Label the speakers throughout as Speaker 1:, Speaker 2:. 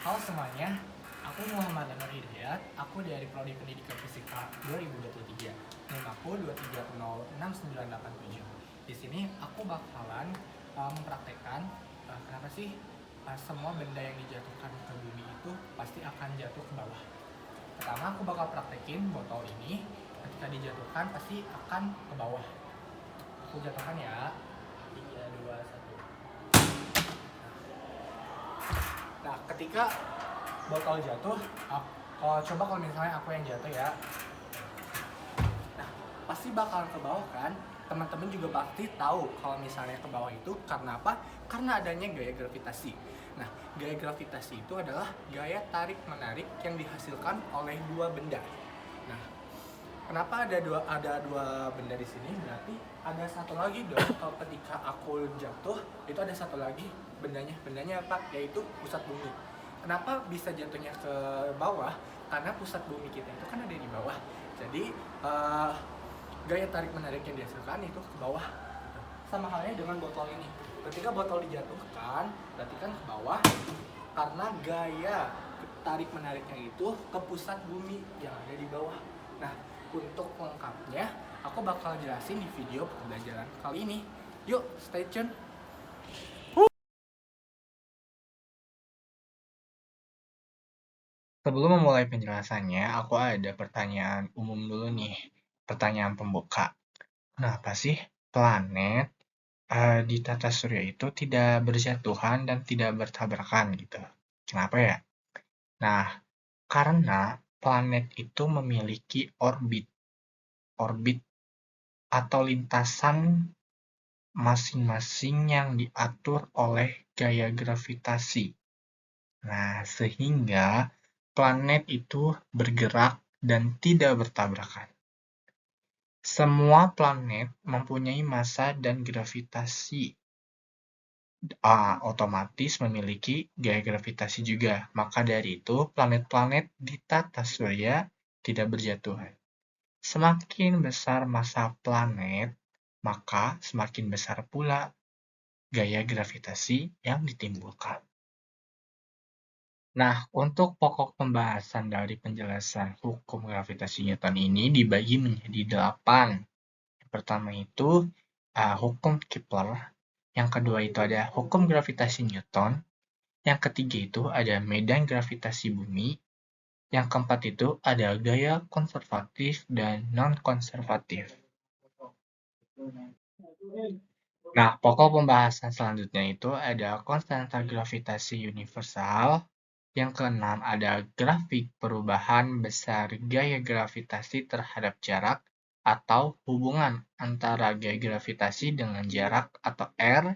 Speaker 1: Halo semuanya, aku Muhammad Anwar Hidayat, aku dari Prodi Pendidikan Fisika 2023. NIM aku 2306987. Di sini aku bakalan mempraktekkan kenapa sih semua benda yang dijatuhkan ke bumi itu pasti akan jatuh ke bawah. Pertama aku bakal praktekin botol ini, ketika dijatuhkan pasti akan ke bawah. Aku jatuhkan ya. 3, 2, 1. Nah, ketika botol jatuh, kalau misalnya aku yang jatuh ya, nah pasti bakal ke bawah kan. Teman-teman juga pasti tahu kalau misalnya ke bawah itu karena apa? Karena adanya gaya gravitasi. Nah, gaya gravitasi itu adalah gaya tarik menarik yang dihasilkan oleh dua benda. Nah, kenapa ada dua benda di sini? Berarti ada satu lagi dong. Kalau ketika aku jatuh, itu ada satu lagi bendanya. Bendanya apa? Yaitu pusat bumi. Kenapa bisa jatuhnya ke bawah? Karena pusat bumi kita itu kan ada di bawah. Jadi gaya tarik menarik yang dihasilkan itu ke bawah. Sama halnya dengan botol ini. Ketika botol dijatuhkan, berarti kan ke bawah karena gaya tarik menariknya itu ke pusat bumi yang ada di bawah. Nah, untuk lengkapnya aku bakal jelasin di video pembelajaran kali ini. Yuk, stay tune. Sebelum memulai penjelasannya, aku ada pertanyaan umum dulu nih. Pertanyaan pembuka. Kenapa sih planet di tata surya itu tidak berjatuhan dan tidak bertabrakan gitu? Kenapa ya? Nah, karena planet itu memiliki orbit. Orbit atau lintasan masing-masing yang diatur oleh gaya gravitasi. Nah, sehingga planet itu bergerak dan tidak bertabrakan. Semua planet mempunyai massa dan gravitasi. Otomatis memiliki gaya gravitasi juga. Maka dari itu, planet-planet di tata surya tidak berjatuhan. Semakin besar massa planet, maka semakin besar pula gaya gravitasi yang ditimbulkan. Nah, untuk pokok pembahasan dari penjelasan hukum gravitasi Newton ini dibagi menjadi 8. Yang pertama itu hukum Kepler, yang kedua itu ada hukum gravitasi Newton, yang ketiga itu ada medan gravitasi bumi, yang keempat itu ada gaya konservatif dan non-konservatif. Nah, pokok pembahasan selanjutnya itu ada konstanta gravitasi universal. Yang keenam ada grafik perubahan besar gaya gravitasi terhadap jarak atau hubungan antara gaya gravitasi dengan jarak atau R.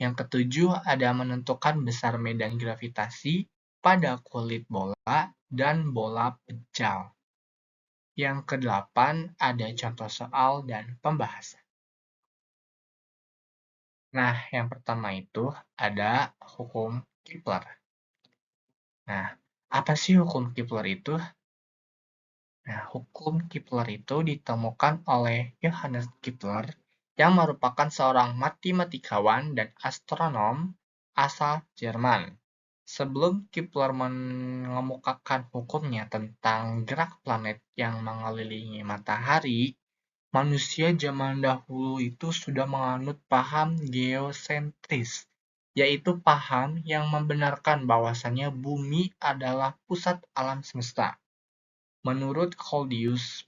Speaker 1: Yang ketujuh ada menentukan besar medan gravitasi pada kulit bola dan bola pecal. Yang kedelapan ada contoh soal dan pembahasan. Nah, yang pertama itu ada hukum Kepler. Nah, apa sih hukum Kepler itu? Nah, hukum Kepler itu ditemukan oleh Johannes Kepler yang merupakan seorang matematikawan dan astronom asal Jerman. Sebelum Kepler mengemukakan hukumnya tentang gerak planet yang mengelilingi matahari, manusia zaman dahulu itu sudah menganut paham geosentris, yaitu paham yang membenarkan bahwasannya bumi adalah pusat alam semesta. Menurut Claudius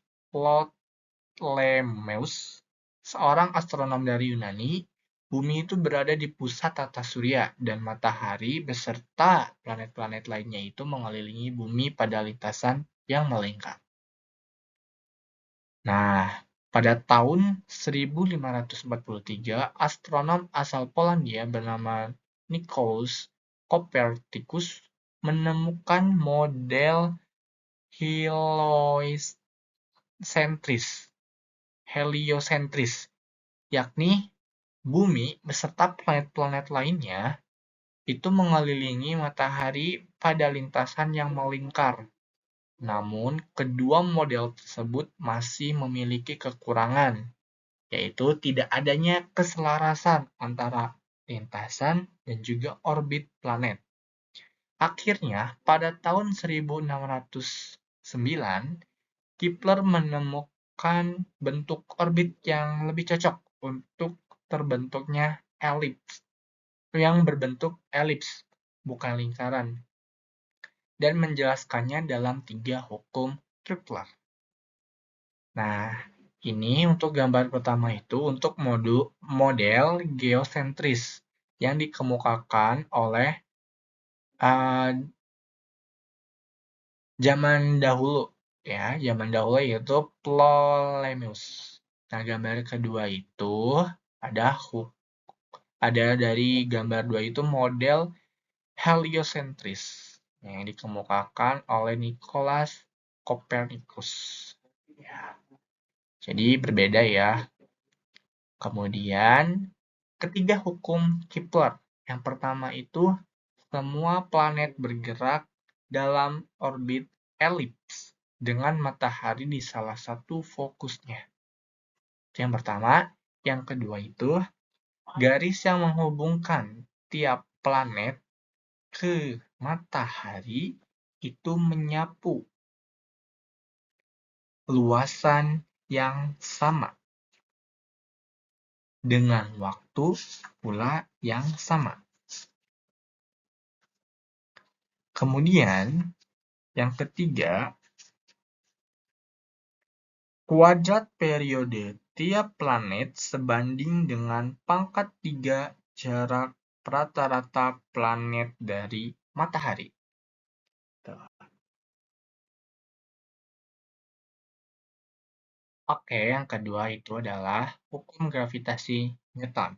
Speaker 1: Ptolemeus, seorang astronom dari Yunani, bumi itu berada di pusat tata surya dan matahari beserta planet-planet lainnya itu mengelilingi bumi pada lintasan yang melingkar. Nah, pada tahun 1543, astronom asal Polandia bernama Nicolaus Copernicus menemukan model heliosentris, yakni bumi beserta planet-planet lainnya itu mengelilingi matahari pada lintasan yang melingkar. Namun, kedua model tersebut masih memiliki kekurangan, yaitu tidak adanya keselarasan antara lintasan dan juga orbit planet. Akhirnya, pada tahun 1609, Kepler menemukan bentuk orbit yang lebih cocok untuk terbentuknya elips, yang berbentuk elips, bukan lingkaran, dan menjelaskannya dalam 3 hukum Kepler. Nah, ini untuk gambar pertama itu untuk model geosentris yang dikemukakan oleh zaman dahulu, yaitu Ptolemeus. Nah, gambar kedua itu ada dari gambar 2 itu model heliocentris yang dikemukakan oleh Nicolaus Copernicus. Ya, jadi berbeda ya. Kemudian, ketiga hukum Kepler. Yang pertama itu semua planet bergerak dalam orbit elips dengan matahari di salah satu fokusnya. Yang pertama. Yang kedua itu garis yang menghubungkan tiap planet ke matahari itu menyapu luasan yang sama dengan waktu pula yang sama. Kemudian, yang ketiga, kuadrat periode tiap planet sebanding dengan pangkat 3 jarak rata-rata planet dari matahari. Oke, yang kedua itu adalah hukum gravitasi Newton.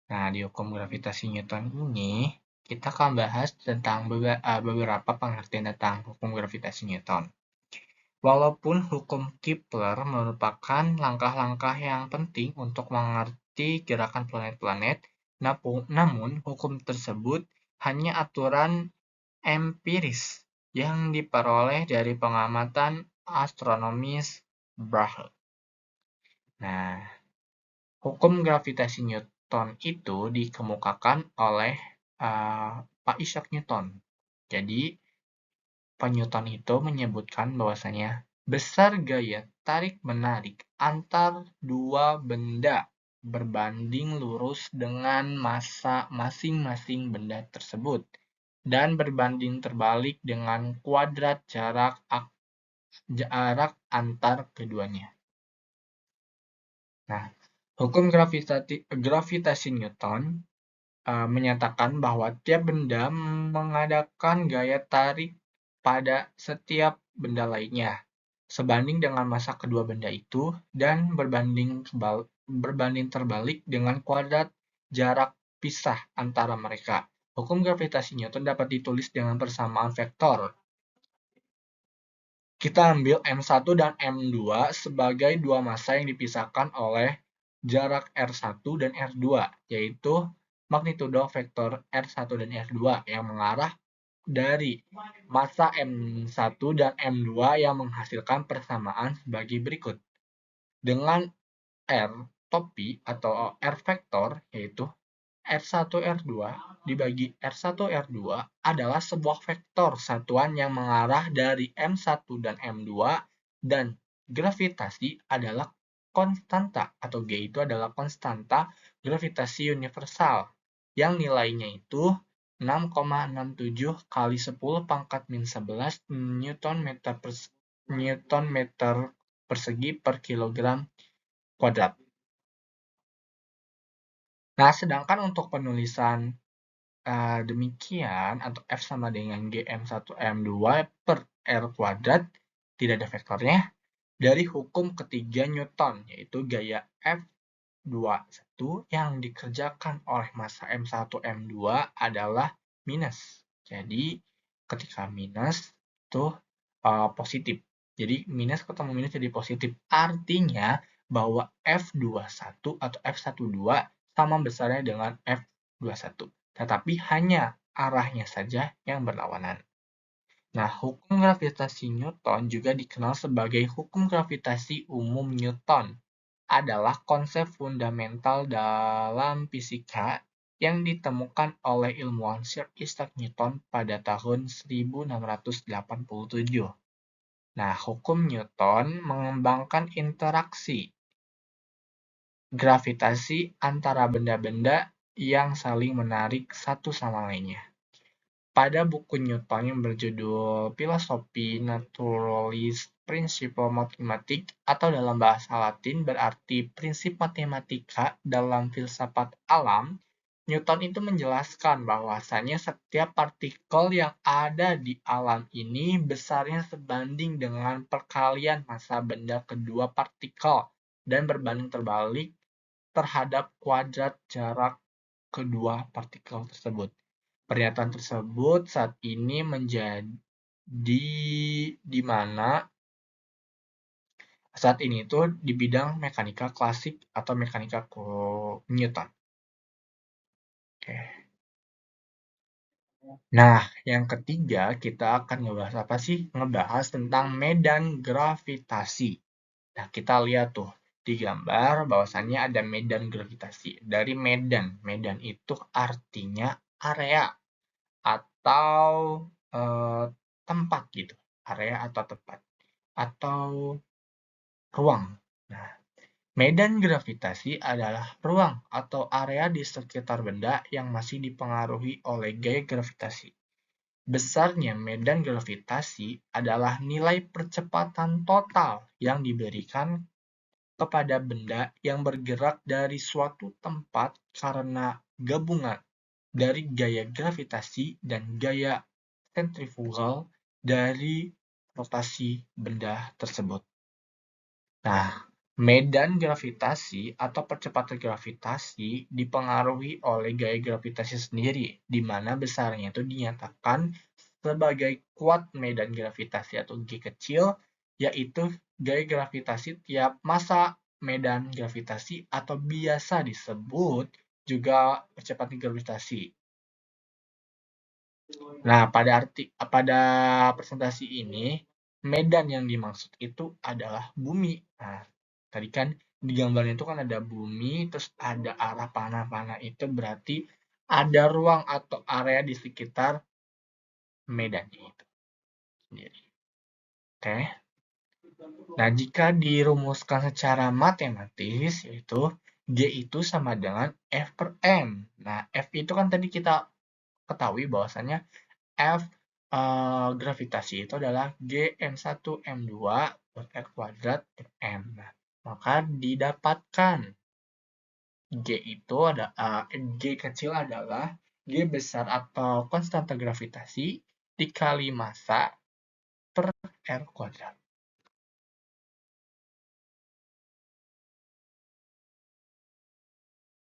Speaker 1: Nah, di hukum gravitasi Newton ini, kita akan bahas tentang beberapa pengertian tentang hukum gravitasi Newton. Walaupun hukum Kepler merupakan langkah-langkah yang penting untuk mengerti gerakan planet-planet, namun hukum tersebut hanya aturan empiris yang diperoleh dari pengamatan astronomis Brahe. Nah, hukum gravitasi Newton itu dikemukakan oleh Pak Isaac Newton. Jadi, Pak Newton itu menyebutkan bahwasanya besar gaya tarik-menarik antar dua benda berbanding lurus dengan massa masing-masing benda tersebut dan berbanding terbalik dengan kuadrat jarak antar keduanya. Nah, hukum gravitasi Newton menyatakan bahwa tiap benda mengadakan gaya tarik pada setiap benda lainnya, sebanding dengan massa kedua benda itu dan berbanding terbalik dengan kuadrat jarak pisah antara mereka. Hukum gravitasi Newton dapat ditulis dengan persamaan vektor. Kita ambil M1 dan M2 sebagai dua massa yang dipisahkan oleh jarak R1 dan R2, yaitu magnitudo vektor R1 dan R2 yang mengarah dari massa M1 dan M2 yang menghasilkan persamaan sebagai berikut. Dengan R topi atau R vektor, yaitu R1 R2 dibagi R1 R2 adalah sebuah vektor satuan yang mengarah dari M1 dan M2 dan gravitasi adalah konstanta atau G itu adalah konstanta gravitasi universal yang nilainya itu 6,67 kali 10 pangkat min 11 Newton meter persegi per kilogram kuadrat. Nah, sedangkan untuk penulisan demikian atau F sama dengan GM1 M2 per R kuadrat tidak ada vektornya dari hukum ketiga Newton, yaitu gaya F21 yang dikerjakan oleh massa M1 M2 adalah minus. Jadi ketika minus itu positif. Jadi minus ketemu minus jadi positif. Artinya bahwa F21 atau F12 sama besarnya dengan F21. Tetapi hanya arahnya saja yang berlawanan. Nah, hukum gravitasi Newton juga dikenal sebagai hukum gravitasi umum Newton. Adalah konsep fundamental dalam fisika
Speaker 2: yang ditemukan oleh ilmuwan Sir Isaac Newton pada tahun 1687. Nah, hukum Newton mengembangkan interaksi gravitasi antara benda-benda yang saling menarik satu sama lainnya. Pada buku Newton yang berjudul Philosophy Naturalis Principia Mathematica atau dalam bahasa Latin berarti prinsip matematika dalam filsafat alam, Newton itu menjelaskan bahwasanya setiap partikel yang ada di alam ini besarnya sebanding dengan perkalian massa benda kedua partikel dan berbanding terbalik terhadap kuadrat jarak kedua partikel tersebut. Pernyataan tersebut saat ini menjadi di mana saat ini itu di bidang mekanika klasik atau mekanika Newton. Oke. Nah, yang ketiga kita akan ngebahas apa sih? Ngebahas tentang medan gravitasi. Nah, kita lihat tuh di gambar bahwasannya ada medan gravitasi. Dari medan, medan itu artinya area atau tempat gitu, area atau tempat atau ruang. Nah, medan gravitasi adalah ruang atau area di sekitar benda yang masih dipengaruhi oleh gaya gravitasi. Besarnya medan gravitasi adalah nilai percepatan total yang diberikan kepada benda yang bergerak dari suatu tempat karena gabungan dari gaya gravitasi dan gaya sentrifugal dari rotasi benda tersebut. Nah, medan gravitasi atau percepatan gravitasi dipengaruhi oleh gaya gravitasi sendiri, di mana besarnya itu dinyatakan sebagai kuat medan gravitasi atau G kecil, yaitu gaya gravitasi tiap massa medan gravitasi atau biasa disebut juga percepatan gravitasi. Nah, pada presentasi ini, medan yang dimaksud itu adalah bumi. Nah, tadi kan di gambarnya itu kan ada bumi, terus ada arah panah-panah itu berarti ada ruang atau area di sekitar medannya itu sendiri. Oke. Nah, jika dirumuskan secara matematis, yaitu G itu sama dengan F per M. Nah, F itu kan tadi kita ketahui bahwasannya F gravitasi itu adalah G M1 M2 per R kuadrat M. Nah, maka didapatkan G itu ada G kecil adalah G besar atau konstanta gravitasi dikali massa per R kuadrat.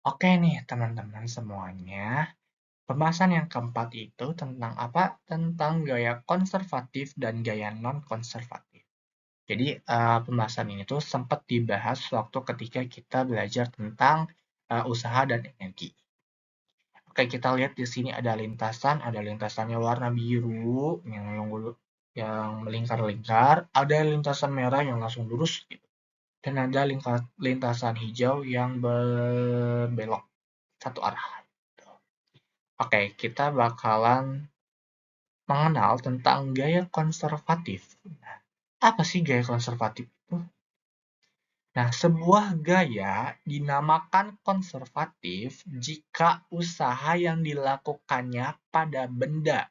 Speaker 2: Oke nih teman-teman semuanya. Pembahasan yang keempat itu tentang apa? Tentang gaya konservatif dan gaya non-konservatif. Jadi pembahasan ini tuh sempat dibahas waktu ketika kita belajar tentang usaha dan energi. Oke, kita lihat di sini ada lintasannya warna biru yang melingkar-lingkar, ada lintasan merah yang langsung lurus gitu. Dan ada lintasan hijau yang berbelok satu arah. Oke, kita bakalan mengenal tentang gaya konservatif. Nah, apa sih gaya konservatif itu? Nah, sebuah gaya dinamakan konservatif jika usaha yang dilakukannya pada benda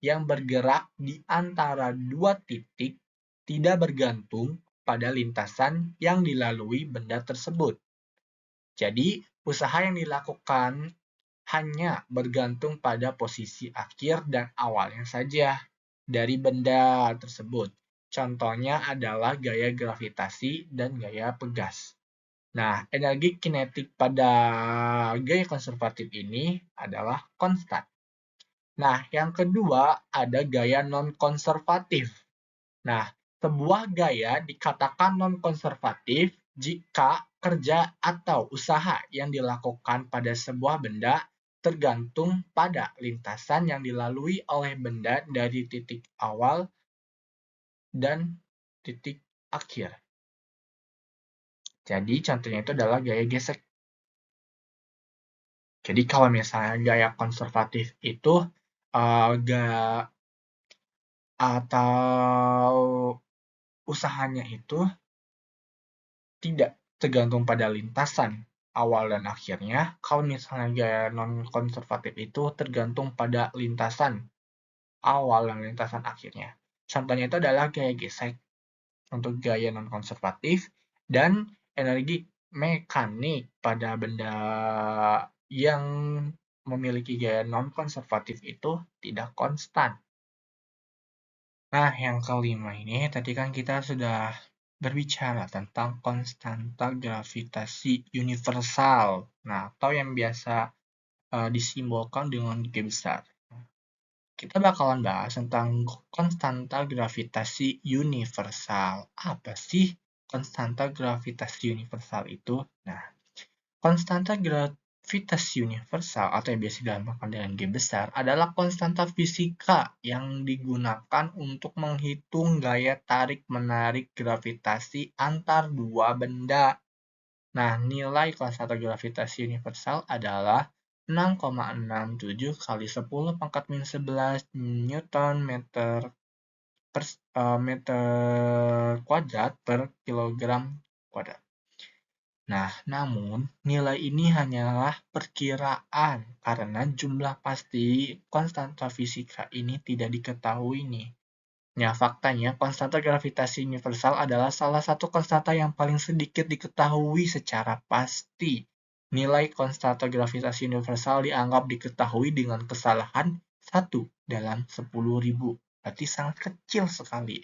Speaker 2: yang bergerak di antara dua titik tidak bergantung pada lintasan yang dilalui benda tersebut. Jadi, usaha yang dilakukan hanya bergantung pada posisi akhir dan awalnya saja dari benda tersebut. Contohnya adalah gaya gravitasi dan gaya pegas. Nah, energi kinetik pada gaya konservatif ini adalah konstan. Nah, yang kedua ada gaya non-konservatif. Nah, sebuah gaya dikatakan non-konservatif jika kerja atau usaha yang dilakukan pada sebuah benda tergantung pada lintasan yang dilalui oleh benda dari titik awal dan titik akhir. Jadi contohnya itu adalah gaya gesek. Jadi kalau misalnya gaya konservatif itu gak atau usahanya itu tidak tergantung pada lintasan awal dan akhirnya. Kalau misalnya gaya non-konservatif itu tergantung pada lintasan awal dan lintasan akhirnya. Contohnya itu adalah gaya gesek untuk gaya non-konservatif dan energi mekanik pada benda yang memiliki gaya non-konservatif itu tidak konstan. Nah, yang kelima ini tadi kan kita sudah berbicara tentang konstanta gravitasi universal. Nah, atau yang biasa disimbolkan dengan G besar. Kita bakalan bahas tentang konstanta gravitasi universal. Apa sih konstanta gravitasi universal itu? Nah, konstanta gravitasi universal atau yang biasa dinamakan dengan G besar adalah konstanta fisika yang digunakan untuk menghitung gaya tarik-menarik gravitasi antar dua benda. Nah, nilai konstanta gravitasi universal adalah 6,67 kali 10 pangkat min 11 Newton meter kuadrat per kilogram kuadrat. Nah, namun nilai ini hanyalah perkiraan karena jumlah pasti konstanta fisika ini tidak diketahui nih. Ya, faktanya konstanta gravitasi universal adalah salah satu konstanta yang paling sedikit diketahui secara pasti. Nilai konstanta gravitasi universal dianggap diketahui dengan kesalahan 1 dalam 10.000. Berarti sangat kecil sekali.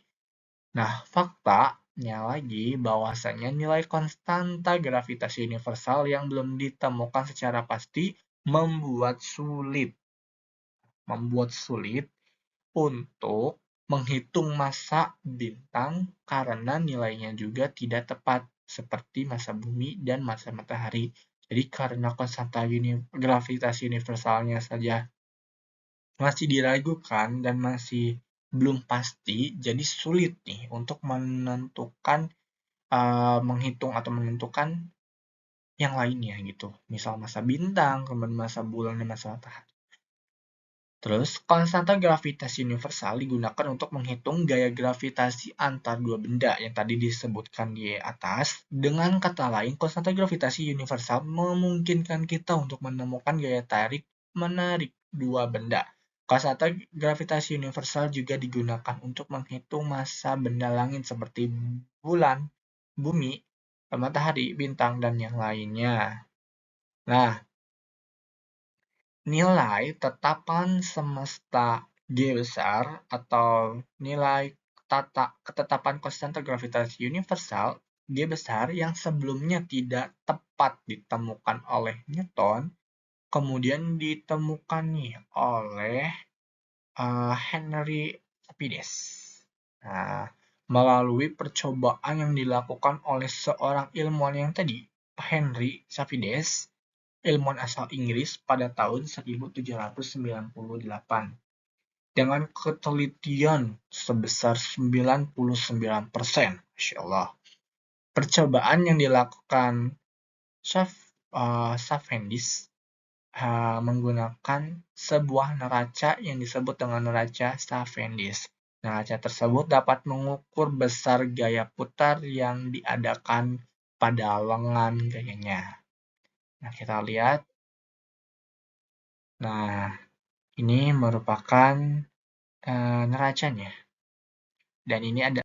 Speaker 2: Nah, faktanya lagi bahwasanya nilai konstanta gravitasi universal yang belum ditemukan secara pasti membuat sulit untuk menghitung massa bintang karena nilainya juga tidak tepat seperti massa bumi dan massa matahari. Jadi karena konstanta gravitasi universalnya saja masih diragukan dan masih belum pasti, jadi sulit nih untuk menentukan, menghitung atau menentukan yang lainnya gitu. Misal massa bintang, kemudian massa bulan, dan massa matahari. Terus, konstanta gravitasi universal digunakan untuk menghitung gaya gravitasi antar dua benda yang tadi disebutkan di atas. Dengan kata lain, konstanta gravitasi universal memungkinkan kita untuk menemukan gaya tarik-menarik dua benda. Konstanta gravitasi universal juga digunakan untuk menghitung massa benda langit seperti bulan, bumi, matahari, bintang, dan yang lainnya. Nah, nilai tetapan semesta G besar atau nilai ketetapan konstanta gravitasi universal G besar yang sebelumnya tidak tepat ditemukan oleh Newton, kemudian ditemukan nih oleh Henry Sapides. Nah, melalui percobaan yang dilakukan oleh seorang ilmuwan yang tadi, Henry Sapides, ilmuwan asal Inggris pada tahun 1798 dengan ketelitian sebesar 99%. Masya Allah. Percobaan yang dilakukan Cavendish menggunakan sebuah neraca yang disebut dengan neraca Cavendish. Neraca tersebut dapat mengukur besar gaya putar yang diadakan pada lengan gayanya. Nah, kita lihat. Nah, ini merupakan neracanya. Dan ini ada.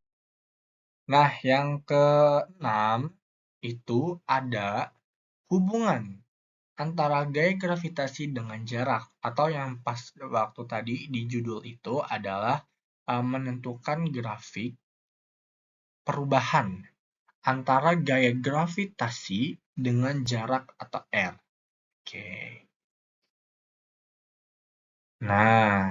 Speaker 2: Nah, yang ke-6 itu ada hubungan antara gaya gravitasi dengan jarak. Atau yang pas waktu tadi di judul itu adalah menentukan grafik perubahan antara gaya gravitasi dengan jarak atau R. Oke. Nah,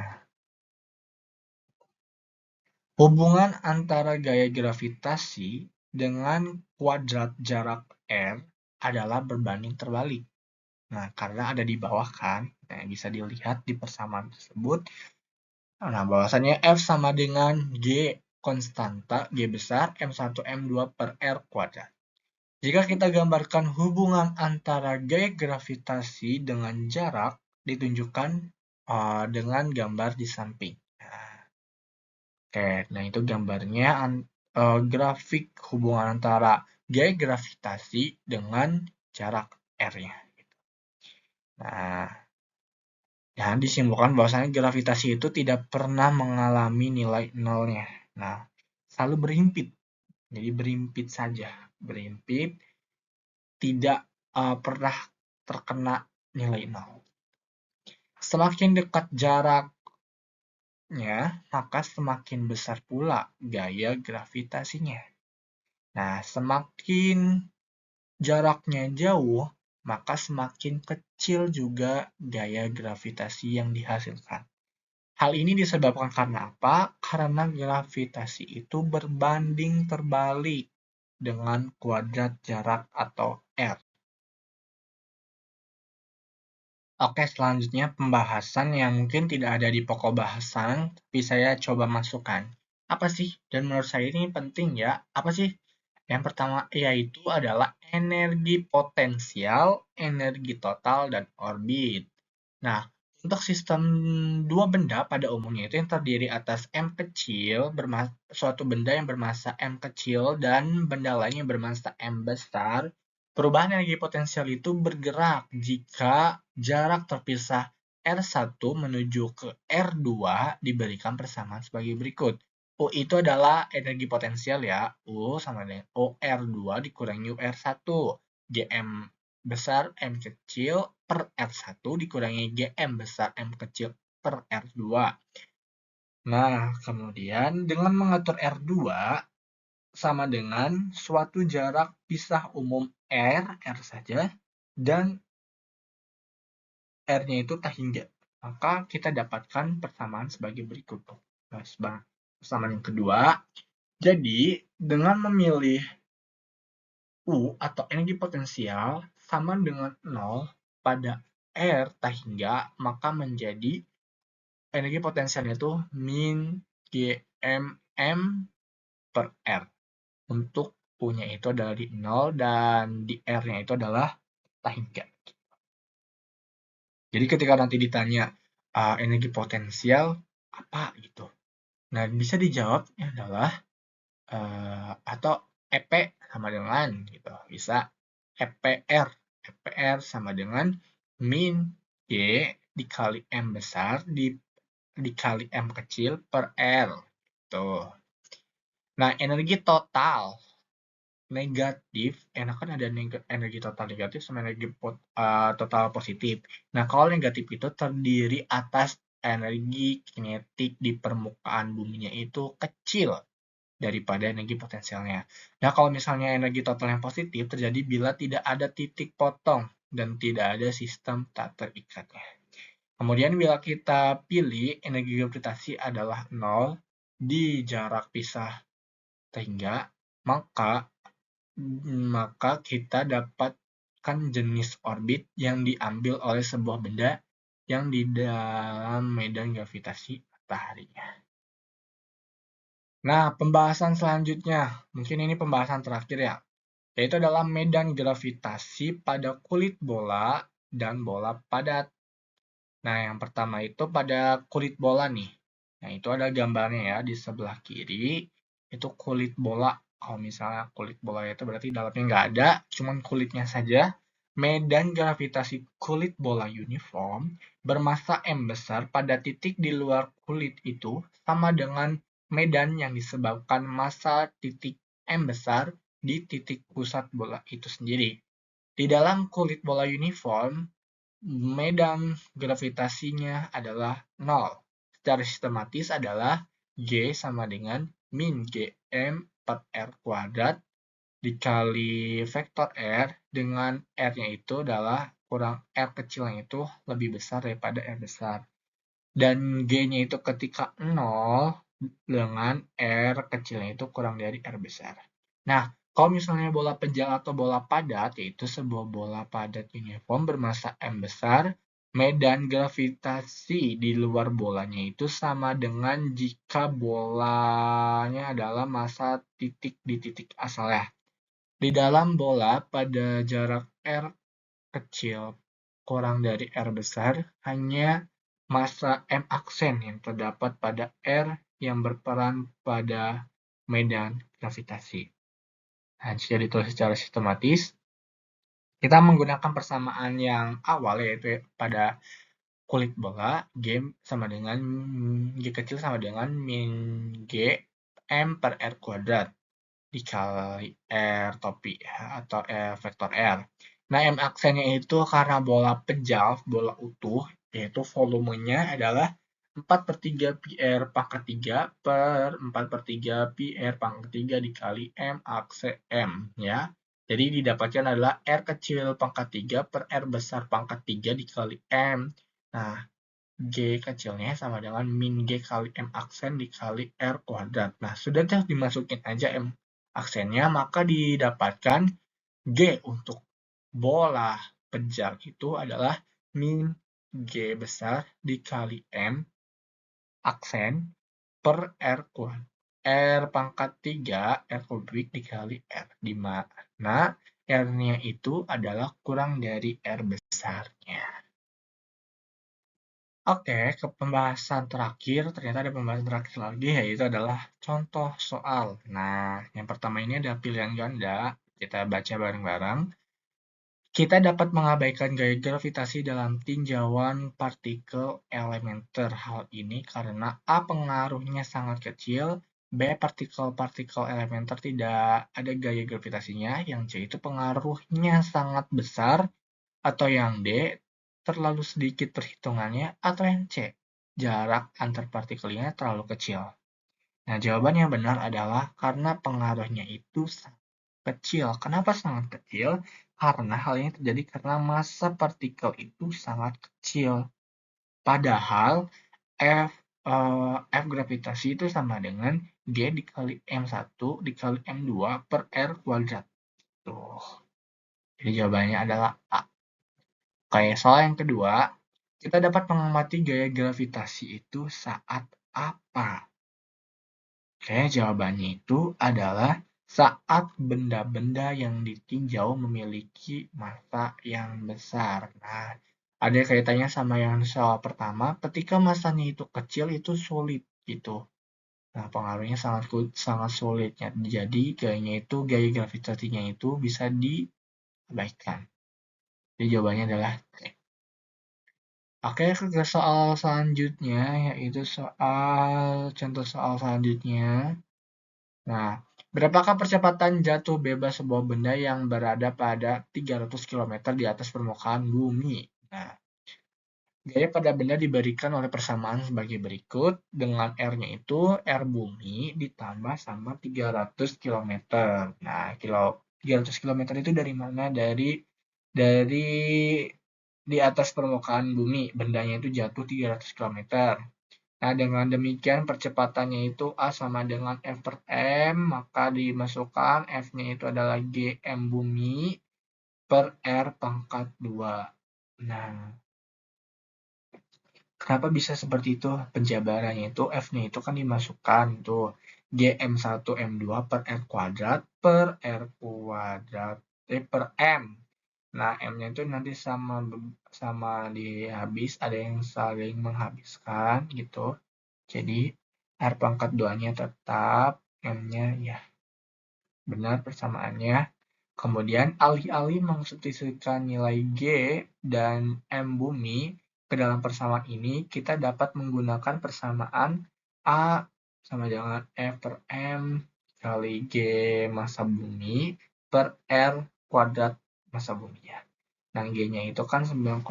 Speaker 2: hubungan antara gaya gravitasi dengan kuadrat jarak R adalah berbanding terbalik. Nah, karena ada di bawah kan, nah, bisa dilihat di persamaan tersebut. Nah, bahwasannya F sama dengan G konstanta, G besar, M1, M2 per R kuadrat. Jika kita gambarkan hubungan antara gaya gravitasi dengan jarak, ditunjukkan dengan gambar di samping. Oke, nah itu gambarnya grafik hubungan antara gaya gravitasi dengan jarak R-nya. Nah, dan disimpulkan bahwasanya gravitasi itu tidak pernah mengalami nilai nolnya. Nah, selalu berhimpit. Jadi berhimpit saja. Berhimpit, tidak pernah terkena nilai nol. Semakin dekat jaraknya, maka semakin besar pula gaya gravitasinya. Nah, semakin jaraknya jauh, maka semakin kecil juga gaya gravitasi yang dihasilkan. Hal ini disebabkan karena apa? Karena gravitasi itu berbanding terbalik dengan kuadrat jarak atau R. Oke, selanjutnya pembahasan yang mungkin tidak ada di pokok bahasan, tapi saya coba masukkan. Apa sih? Dan menurut saya ini penting ya. Apa sih? Yang pertama yaitu adalah energi potensial, energi total, dan orbit. Nah, untuk sistem dua benda pada umumnya itu yang terdiri atas M kecil, suatu benda yang bermassa M kecil, dan benda lain yang bermassa M besar, perubahan energi potensial itu bergerak jika jarak terpisah R1 menuju ke R2 diberikan persamaan sebagai berikut. U itu adalah energi potensial ya, U sama dengan OR2 dikurangi UR1, Gm besar M kecil per R1 dikurangi Gm besar M kecil per R2. Nah, kemudian dengan mengatur R2 sama dengan suatu jarak pisah umum R saja, dan R-nya itu tak hingga. Maka kita dapatkan persamaan sebagai berikut. Persamaan yang kedua, jadi dengan memilih U atau energi potensial sama dengan 0 pada R tak hingga, maka menjadi energi potensialnya itu min Gmm per R. Untuk U-nya itu adalah di 0 dan di R-nya itu adalah tak hingga. Jadi ketika nanti ditanya energi potensial apa gitu. Nah, bisa dijawab adalah atau EP sama dengan gitu. Bisa EPR. EPR sama dengan min G dikali M besar dikali M kecil per R. Tuh. Nah, energi total negatif, kan ada energi total negatif sama energi total positif. Nah, kalau negatif itu terdiri atas energi kinetik di permukaan buminya itu kecil daripada energi potensialnya. Nah, kalau misalnya energi total yang positif terjadi bila tidak ada titik potong dan tidak ada sistem tak terikatnya. Kemudian bila kita pilih energi gravitasi adalah 0 di jarak pisah sehingga maka kita dapatkan jenis orbit yang diambil oleh sebuah benda yang di dalam medan gravitasi mataharinya. Nah, pembahasan selanjutnya, mungkin ini pembahasan terakhir ya, yaitu adalah medan gravitasi pada kulit bola dan bola padat. Nah, yang pertama itu pada kulit bola nih. Nah, itu ada gambarnya ya di sebelah kiri, itu kulit bola. Kalau misalnya kulit bola itu berarti dalamnya nggak ada, cuman kulitnya saja. Medan gravitasi kulit bola uniform bermassa M besar pada titik di luar kulit itu sama dengan medan yang disebabkan massa titik M besar di titik pusat bola itu sendiri. Di dalam kulit bola uniform, medan gravitasinya adalah 0. Secara sistematis adalah G sama dengan min Gm per R kuadrat dikali vektor R dengan R-nya itu adalah kurang R kecilnya itu lebih besar daripada R besar. Dan G-nya itu ketika 0 dengan R kecilnya itu kurang dari R besar. Nah, kalau misalnya bola pejal atau bola padat, yaitu sebuah bola padat uniform bermassa M besar, medan gravitasi di luar bolanya itu sama dengan jika bolanya adalah massa titik di titik asalnya. Di dalam bola pada jarak R kecil kurang dari R besar, hanya massa M aksen yang terdapat pada R yang berperan pada medan gravitasi. Nah, jika ditulis secara sistematis, kita menggunakan persamaan yang awal yaitu pada kulit bola, G sama dengan G kecil sama dengan min G M per R kuadrat dikali R topi atau R vektor R. Nah, M aksennya itu karena bola pejal, bola utuh, yaitu volumenya adalah 4/3 pi R pangkat 3 per 4/3 pi R pangkat 3 dikali M akse M, ya. Jadi didapatkan adalah R kecil pangkat 3 per R besar pangkat 3 dikali M. Nah, G kecilnya sama dengan min G kali M aksen dikali R kuadrat. Nah, sudah dimasukin aja M aksennya, maka didapatkan G untuk bola pejal itu adalah min G besar dikali M aksen per R kuadrat. R pangkat 3, R kubik dikali R, di mana R-nya itu adalah kurang dari R besarnya. Oke, ke pembahasan terakhir, ternyata ada pembahasan terakhir lagi, yaitu adalah contoh soal. Nah, yang pertama ini ada pilihan ganda, kita baca bareng-bareng. Kita dapat mengabaikan gaya gravitasi dalam tinjauan partikel elementer. Hal ini karena A pengaruhnya sangat kecil, B partikel-partikel elementer tidak ada gaya gravitasinya, yang C itu pengaruhnya sangat besar, atau yang D terlalu sedikit perhitungannya, atau yang C jarak antar partikelnya terlalu kecil. Nah, jawaban yang benar adalah karena pengaruhnya itu sangat kecil. Kenapa sangat kecil? Karena hal ini terjadi karena massa partikel itu sangat kecil. Padahal F gravitasi itu sama dengan G dikali M1 dikali M2 per R kuadrat. Tuh. Jadi jawabannya adalah A. Oke, soal yang kedua, kita dapat mengamati gaya gravitasi itu saat apa? Oke, jawabannya itu adalah saat benda-benda yang ditinjau memiliki massa yang besar. Nah, ada kaitannya sama yang soal pertama, ketika massanya itu kecil itu sulit gitu. Nah, pengaruhnya sangat sulit. Jadi, gaya gravitasinya itu bisa diabaikan. Jadi jawabannya adalah C. Oke, ke soal selanjutnya, yaitu contoh soal selanjutnya. Nah, berapakah percepatan jatuh bebas sebuah benda yang berada pada 300 km di atas permukaan bumi? Nah, gaya pada benda diberikan oleh persamaan sebagai berikut, dengan R-nya itu R bumi ditambah sama 300 km. Nah, 300 km itu dari mana? Dari di atas permukaan bumi, bendanya itu jatuh 300 km. Nah, dengan demikian percepatannya itu A sama dengan F per M, maka dimasukkan F-nya itu adalah GM bumi per R pangkat 2. Nah, kenapa bisa seperti itu? Penjabarannya itu F-nya itu kan dimasukkan tuh GM1 M2 per R kuadrat per R kuadrat per M. Nah, M-nya itu nanti sama dihabis, ada yang saling menghabiskan gitu. Jadi, R pangkat 2-nya tetap, M-nya ya benar persamaannya. Kemudian, alih-alih mensubstitusikan nilai G dan M bumi ke dalam persamaan ini, kita dapat menggunakan persamaan A sama dengan F per M kali G massa bumi per R kuadrat massa bumi ya. Nah, G-nya itu kan 9,8,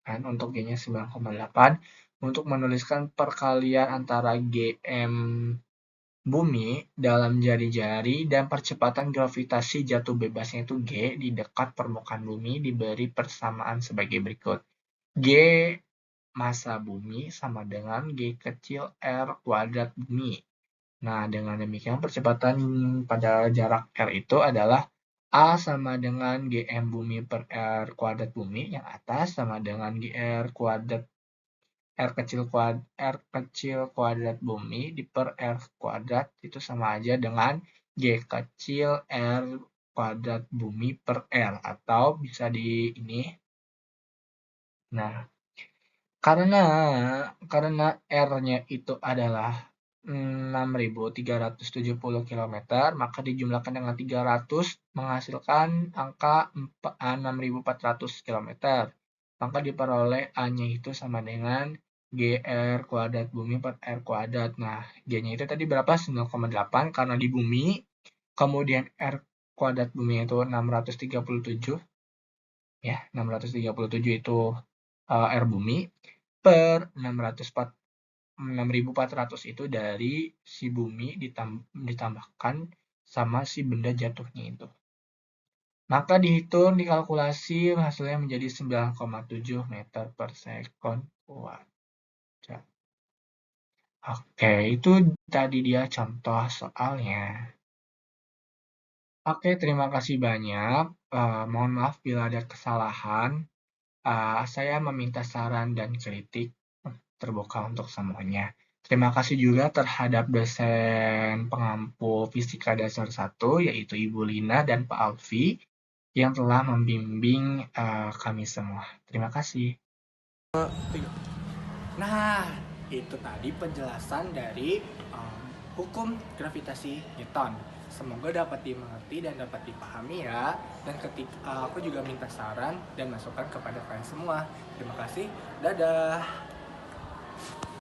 Speaker 2: kan untuk G-nya 9,8. Untuk menuliskan perkalian antara GM bumi dalam jari-jari dan percepatan gravitasi jatuh bebasnya itu G di dekat permukaan bumi diberi persamaan sebagai berikut. G massa bumi sama dengan G kecil R kuadrat bumi. Nah, dengan demikian percepatan pada jarak R itu adalah A sama dengan GM bumi per R kuadrat bumi, yang atas sama dengan GR kuadrat R kecil kuadrat bumi per R kuadrat itu sama aja dengan G kecil R kuadrat bumi per R, atau bisa di ini. Nah, karena R-nya itu adalah 6.370 km, maka dijumlahkan dengan 300 menghasilkan angka 6.400 km. Maka diperoleh A-nya itu sama dengan GR kuadrat bumi per R kuadrat. Nah, G-nya itu tadi berapa? 9,8 karena di bumi. Kemudian R kuadrat bumi itu 637. Ya, 637 itu R bumi per 6.400 itu dari si bumi ditambahkan sama si benda jatuhnya itu. Maka dihitung, dikalkulasi, hasilnya menjadi 9,7 meter per sekon kuadrat. Oke, itu tadi dia contoh soalnya. Oke, terima kasih banyak. Mohon maaf bila ada kesalahan. Saya meminta saran dan kritik terbuka untuk semuanya. Terima kasih juga terhadap dosen pengampu Fisika Dasar 1, yaitu Ibu Lina dan Pak Alfi, yang telah membimbing kami semua. Terima kasih.
Speaker 1: Nah, itu tadi penjelasan dari hukum gravitasi Newton. Semoga dapat dimengerti dan dapat dipahami ya. Dan ketika aku juga minta saran dan masukan kepada kalian semua. Terima kasih. Dadah.